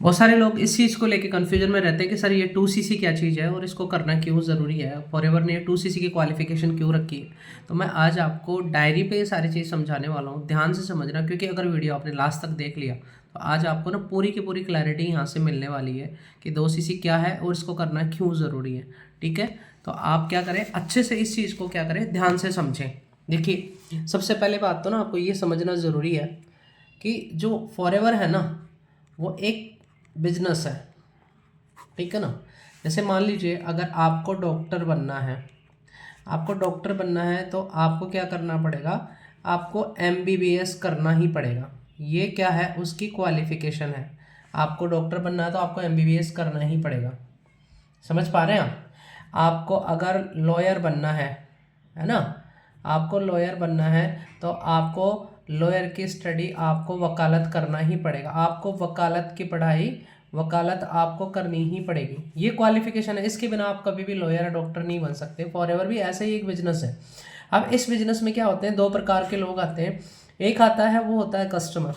बहुत सारे लोग इस चीज़ को लेके कन्फ्यूजन में रहते हैं कि सर ये 2cc क्या चीज़ है और इसको करना क्यों ज़रूरी है, फॉरएवर ने 2cc की क्वालिफिकेशन क्यों रखी है। तो मैं आज आपको डायरी पे ये सारी चीज़ समझाने वाला हूँ, ध्यान से समझना, क्योंकि अगर वीडियो आपने लास्ट तक देख लिया तो आज आपको ना पूरी की पूरी क्लैरिटी यहाँ से मिलने वाली है कि 2cc क्या है और इसको करना क्यों ज़रूरी है। ठीक है, तो आप क्या करें, अच्छे से इस चीज़ को क्या करें, ध्यान से समझें। देखिए, सबसे पहले बात तो ना आपको ये समझना ज़रूरी है कि जो फॉरएवर है ना वो एक बिजनेस है। ठीक है ना। जैसे मान लीजिए अगर आपको डॉक्टर बनना है, आपको डॉक्टर बनना है तो आपको क्या करना पड़ेगा, आपको एमबीबीएस करना ही पड़ेगा। ये क्या है, उसकी क्वालिफिकेशन है। आपको डॉक्टर बनना है तो आपको एमबीबीएस करना ही पड़ेगा। समझ पा रहे हैं आप। आपको अगर लॉयर बनना है ना, आपको लॉयर बनना है तो आपको लॉयर की स्टडी, आपको वकालत करना ही पड़ेगा। आपको वकालत की पढ़ाई, वकालत आपको करनी ही पड़ेगी। ये क्वालिफिकेशन है, इसके बिना आप कभी भी लॉयर या डॉक्टर नहीं बन सकते। फॉरएवर भी ऐसा ही एक बिजनेस है। अब इस बिजनेस में क्या होते हैं, दो प्रकार के लोग आते हैं। एक आता है वो होता है कस्टमर,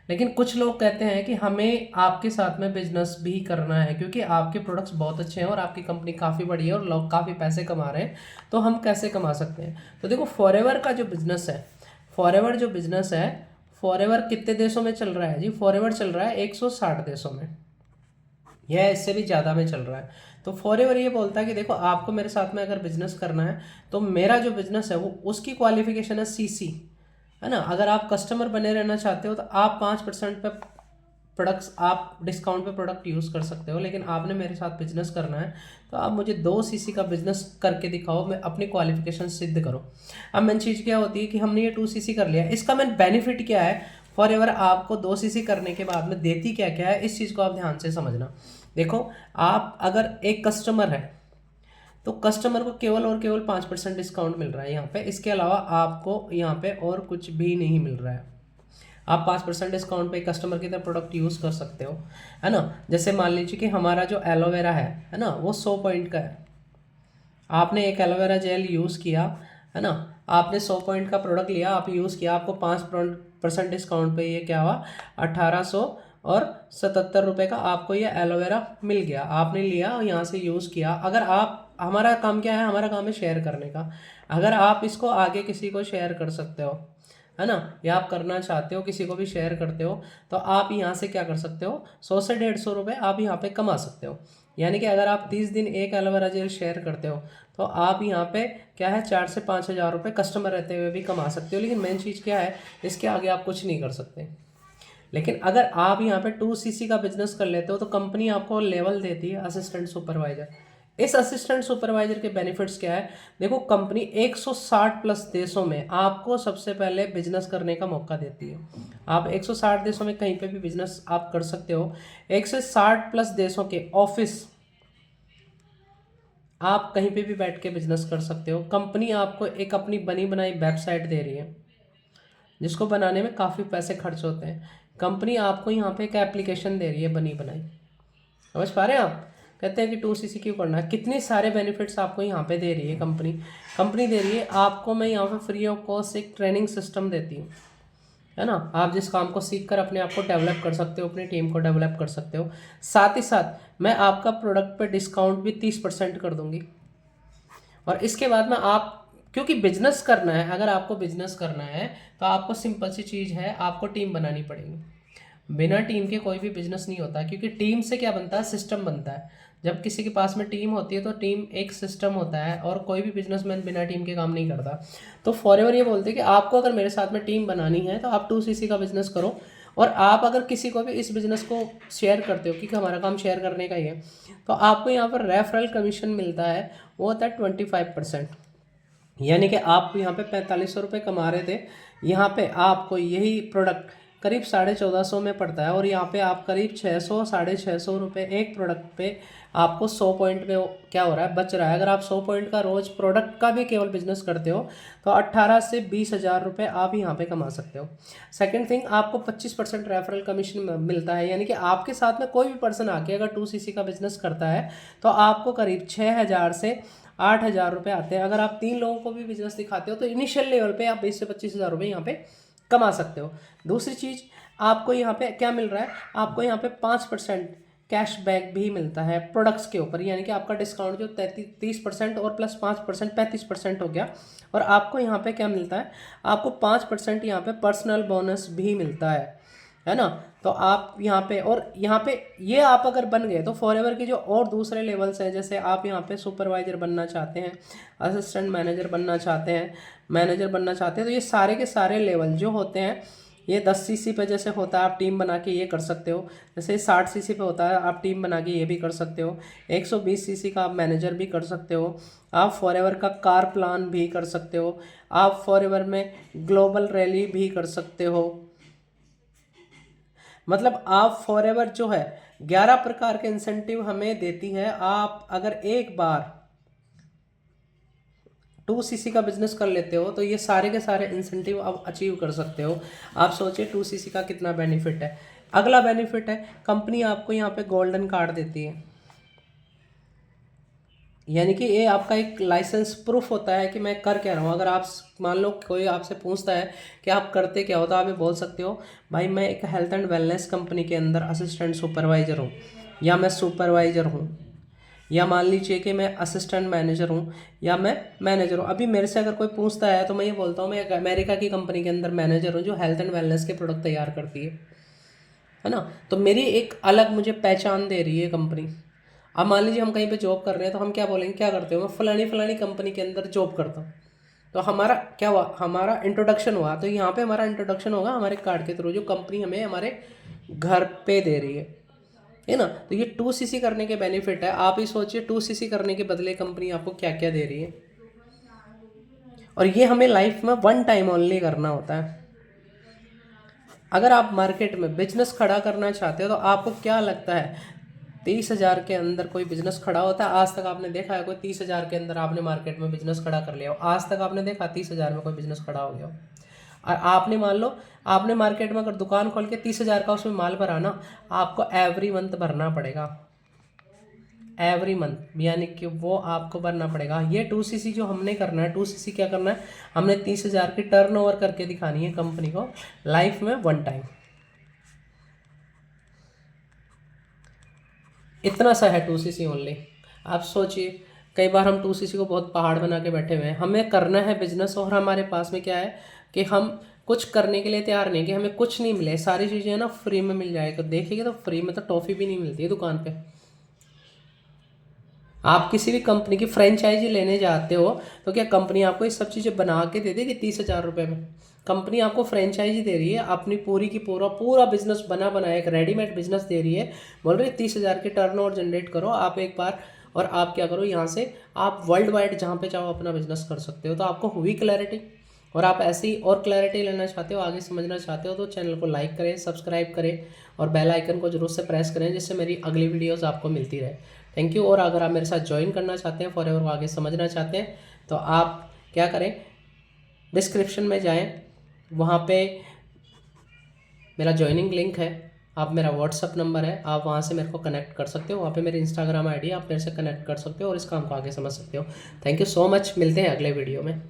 लेकिन कुछ लोग कहते हैं कि हमें आपके साथ में बिजनेस भी करना है क्योंकि आपके प्रोडक्ट्स बहुत अच्छे हैं और आपकी कंपनी काफ़ी बड़ी है और लोग काफ़ी पैसे कमा रहे हैं। तो हम कैसे कमा सकते हैं। तो देखो, फॉरएवर का जो बिजनेस है, फॉरएवर जो बिजनेस है, फॉरएवर कितने देशों में चल रहा है जी, फॉरएवर चल रहा है 160 देशों में, यह इससे भी ज़्यादा में चल रहा है। तो फॉरएवर ये बोलता है कि देखो, आपको मेरे साथ में अगर बिजनेस करना है तो मेरा जो बिजनेस है वो, उसकी क्वालिफिकेशन है सीसी, है ना। अगर आप कस्टमर बने रहना चाहते हो तो आप 5% पे प्रोडक्ट्स, आप डिस्काउंट पे प्रोडक्ट यूज़ कर सकते हो, लेकिन आपने मेरे साथ बिजनेस करना है तो आप मुझे 2cc का बिजनेस करके दिखाओ, मैं अपनी क्वालिफिकेशन सिद्ध करो। अब मेन चीज़ क्या होती है कि हमने ये 2cc कर लिया, इसका मेन बेनिफिट क्या है, फॉरएवर आपको 2cc करने के बाद में देती क्या क्या है, इस चीज़ को आप ध्यान से समझना। देखो, आप अगर एक कस्टमर है तो कस्टमर को केवल और केवल 5% डिस्काउंट मिल रहा है यहाँ पे, इसके अलावा आपको यहाँ पे और कुछ भी नहीं मिल रहा है। आप 5% डिस्काउंट पे कस्टमर की तरह प्रोडक्ट यूज़ कर सकते हो, है ना। जैसे मान लीजिए कि हमारा जो एलोवेरा है ना, वो 100 पॉइंट का है। आपने एक एलोवेरा जेल यूज़ किया, है ना, आपने 100 पॉइंट का प्रोडक्ट लिया, आप यूज़ किया, आपको 5% डिस्काउंट पे ये क्या हुआ, 1877 रुपये का आपको ये एलोवेरा मिल गया। आपने लिया और यहाँ से यूज़ किया। अगर आप, हमारा काम क्या है, हमारा काम है शेयर करने का। अगर आप इसको आगे किसी को शेयर कर सकते हो, है ना, या आप करना चाहते हो किसी को भी शेयर करते हो, तो आप यहाँ से क्या कर सकते हो, 100 से 150 रुपये आप यहाँ पे कमा सकते हो। यानी कि अगर आप 30 दिन एक एलोवेरा जेल शेयर करते हो तो आप यहाँ पे क्या है, 4 से 5 हज़ार रुपये कस्टमर रहते हुए भी कमा सकते हो। लेकिन मेन चीज़ क्या है, इसके आगे आप कुछ नहीं कर सकते। लेकिन अगर आप यहाँ पे 2cc का बिजनेस कर लेते हो तो कंपनी आपको लेवल देती है असिस्टेंट सुपरवाइजर। इस असिस्टेंट सुपरवाइजर के बेनिफिट्स क्या है, देखो, कंपनी 160 प्लस देशों में आपको सबसे पहले बिजनेस करने का मौका देती है। आप 160 देशों में कहीं पे भी बिजनेस आप कर सकते हो। 160 प्लस देशों के ऑफिस, आप कहीं पे भी बैठ के बिजनेस कर सकते हो। कंपनी आपको एक अपनी बनी बनाई वेबसाइट दे रही है जिसको बनाने में काफ़ी पैसे खर्च होते हैं। कंपनी आपको यहाँ पे एक एप्लीकेशन दे रही है बनी बनाई। समझ पा रहे हैं आप। कहते हैं कि 2cc क्यों करना है, कितने सारे बेनिफिट्स आपको यहाँ पे दे रही है कंपनी। कंपनी दे रही है आपको, मैं यहाँ पे फ्री ऑफ कॉस्ट एक ट्रेनिंग सिस्टम देती हूँ, है ना। आप जिस काम को सीख कर अपने आप को डेवलप कर सकते हो, अपनी टीम को डेवलप कर सकते हो। साथ ही साथ मैं आपका प्रोडक्ट पे डिस्काउंट भी 30% कर दूंगी। और इसके बाद में आप, क्योंकि बिजनेस करना है, अगर आपको बिजनेस करना है तो आपको सिंपल सी चीज़ है, आपको टीम बनानी पड़ेगी। बिना टीम के कोई भी बिजनेस नहीं होता, क्योंकि टीम से क्या बनता है, सिस्टम बनता है। जब किसी के पास में टीम होती है तो टीम एक सिस्टम होता है, और कोई भी बिजनेसमैन बिना टीम के काम नहीं करता। तो फॉरएवर ये बोलते हैं कि आपको अगर मेरे साथ में टीम बनानी है तो आप 2cc का बिजनेस करो। और आप अगर किसी को भी इस बिज़नेस को शेयर करते हो, क्योंकि हमारा काम शेयर करने का ही है, तो आपको यहाँ पर रेफरल कमीशन मिलता है, वो होता है 25%। यानी कि आप यहाँ पे 4500 रुपये कमा रहे थे, यहाँ पे आपको यही प्रोडक्ट करीब 1450 में पड़ता है, और यहाँ पे आप करीब 600 650 रुपये एक प्रोडक्ट पे आपको 100 पॉइंट पे क्या हो रहा है, बच रहा है। अगर आप 100 पॉइंट का रोज़ प्रोडक्ट का भी केवल बिजनेस करते हो तो 18 से 20 हज़ार रुपये आप यहाँ पे कमा सकते हो। सेकंड थिंग, आपको 25% रेफरल कमीशन मिलता है। यानी कि आपके साथ में कोई भी पर्सन आके अगर 2cc का बिजनेस करता है तो आपको करीब 6000 से 8000 रुपये आते हैं। अगर आप 3 लोगों को भी बिजनेस दिखाते हो तो इनिशियल लेवल पे आप 20 से 25 हज़ार रुपये यहाँ पे कमा सकते हो। दूसरी चीज़, आपको यहाँ पे क्या मिल रहा है, आपको यहाँ पे 5% कैशबैक भी मिलता है प्रोडक्ट्स के ऊपर, यानी कि आपका डिस्काउंट जो 30% और प्लस 5% 35% हो गया। और आपको यहाँ पे क्या मिलता है, आपको 5% यहाँ पे पर्सनल बोनस भी मिलता है ना। तो आप यहाँ पे, और यहाँ पे ये आप अगर बन गए तो फॉरएवर के जो और दूसरे लेवल्स हैं, जैसे आप यहाँ पे सुपरवाइजर बनना चाहते हैं, असिस्टेंट मैनेजर बनना चाहते हैं, मैनेजर बनना चाहते हैं, तो ये सारे के सारे लेवल जो होते हैं, ये 10 सीसी पे जैसे होता है आप टीम बना के ये कर सकते हो, जैसे 60 सीसी पे होता है आप टीम बना के ये भी कर सकते हो, 120 सीसी का आप मैनेजर भी कर सकते हो, आप फॉरएवर का कार प्लान भी कर सकते हो, आप फॉरएवर में ग्लोबल रैली भी कर सकते हो। मतलब आप फॉरएवर जो है 11 प्रकार के इंसेंटिव हमें देती है। आप अगर एक बार 2 सीसी का बिजनेस कर लेते हो तो ये सारे के सारे इंसेंटिव आप अचीव कर सकते हो। आप सोचिए 2 सीसी का कितना बेनिफिट है। अगला बेनिफिट है, कंपनी आपको यहाँ पे गोल्डन कार्ड देती है, यानी कि ये आपका एक लाइसेंस प्रूफ होता है कि मैं कर क्या रहा हूँ। अगर आप मान लो कोई आपसे पूछता है कि आप करते क्या हो, तो आप ये बोल सकते हो भाई मैं एक हेल्थ एंड वेलनेस कंपनी के अंदर असिस्टेंट सुपरवाइज़र हूँ, या मैं सुपरवाइज़र हूँ, या मान लीजिए कि मैं असिस्टेंट मैनेजर हूँ, या मैं मैनेजर हूँ। अभी मेरे से अगर कोई पूछता है तो मैं ये बोलता हूँ मैं एक अमेरिका की कंपनी के अंदर मैनेजर हूँ जो हेल्थ एंड वेलनेस के प्रोडक्ट तैयार करती है ना। तो मेरी एक अलग मुझे पहचान दे रही है कंपनी। अब मान लीजिए हम कहीं पे जॉब कर रहे हैं तो हम क्या बोलेंगे, क्या करते हो, मैं फलानी फलानी कंपनी के अंदर जॉब करता हूँ। तो हमारा क्या हुआ, हमारा इंट्रोडक्शन हुआ। तो यहाँ पे हमारा इंट्रोडक्शन होगा हमारे कार्ड के थ्रू जो कंपनी हमें हमारे घर पे दे रही है ना। तो ये 2 सीसी करने के बेनिफिट है। आप ही सोचिए 2 सीसी करने के बदले कंपनी आपको क्या क्या दे रही है। और ये हमें लाइफ में 1 टाइम ओनली करना होता है। अगर आप मार्केट में बिजनेस खड़ा करना चाहते हो तो आपको क्या लगता है 30,000 के अंदर कोई बिजनेस खड़ा होता है? आज तक आपने देखा है कोई 30,000 के अंदर आपने मार्केट में बिजनेस खड़ा कर लिया हो? आज तक आपने देखा 30,000 में कोई बिजनेस खड़ा हो गया हो? और आपने मान लो आपने मार्केट में अगर दुकान खोल के 30,000 का उसमें माल भरा ना, आपको एवरी मंथ भरना पड़ेगा, एवरी मंथ, यानी कि वो आपको भरना पड़ेगा। ये 2 सीसी जो हमने करना है, 2 सीसी क्या करना है, हमने 30,000 की टर्नओवर करके दिखानी है कंपनी को लाइफ में 1 टाइम। इतना सा है 2 सीसी ओनली। आप सोचिए कई बार हम 2 सीसी को बहुत पहाड़ बना के बैठे हुए हैं। हमें करना है बिजनेस और हमारे पास में क्या है कि हम कुछ करने के लिए तैयार नहीं, कि हमें कुछ नहीं मिले, सारी चीज़ें ना फ्री में मिल जाएगा। देखिए तो फ्री में तो टॉफ़ी भी नहीं मिलती है दुकान पे। आप किसी भी कंपनी की फ्रेंचाइजी लेने जाते हो तो क्या कंपनी आपको ये सब चीज़ें बना के दे देगी 30,000 रुपये में? कंपनी आपको फ्रेंचाइजी दे रही है, अपनी पूरी की पूरा पूरा बिजनेस बना बनाया एक रेडीमेड बिजनेस दे रही है, बोल रही है 30,000 के टर्नओवर जनरेट करो आप एक बार, और आप क्या करो यहाँ से आप वर्ल्ड वाइड जहाँ पे चाहो अपना बिजनेस कर सकते हो। तो आपको हुई क्लैरिटी, और आप ऐसी और क्लैरिटी लेना चाहते हो, आगे समझना चाहते हो, तो चैनल को लाइक करें, सब्सक्राइब करें और बेल आइकन को जरूर से प्रेस करें, जिससे मेरी अगली वीडियोस आपको मिलती रहे। Thank you. और अगर आप मेरे साथ ज्वाइन करना चाहते हैं फॉरएवर को आगे समझना चाहते हैं तो आप क्या करें, डिस्क्रिप्शन में जाएं, वहाँ पे मेरा ज्वाइनिंग लिंक है, आप मेरा व्हाट्सअप नंबर है, आप वहाँ से मेरे को कनेक्ट कर सकते हो, वहाँ पे मेरी इंस्टाग्राम आईडी आप मेरे से कनेक्ट कर सकते हो और इस काम को आगे समझ सकते हो। थैंक यू सो मच, मिलते हैं अगले वीडियो में।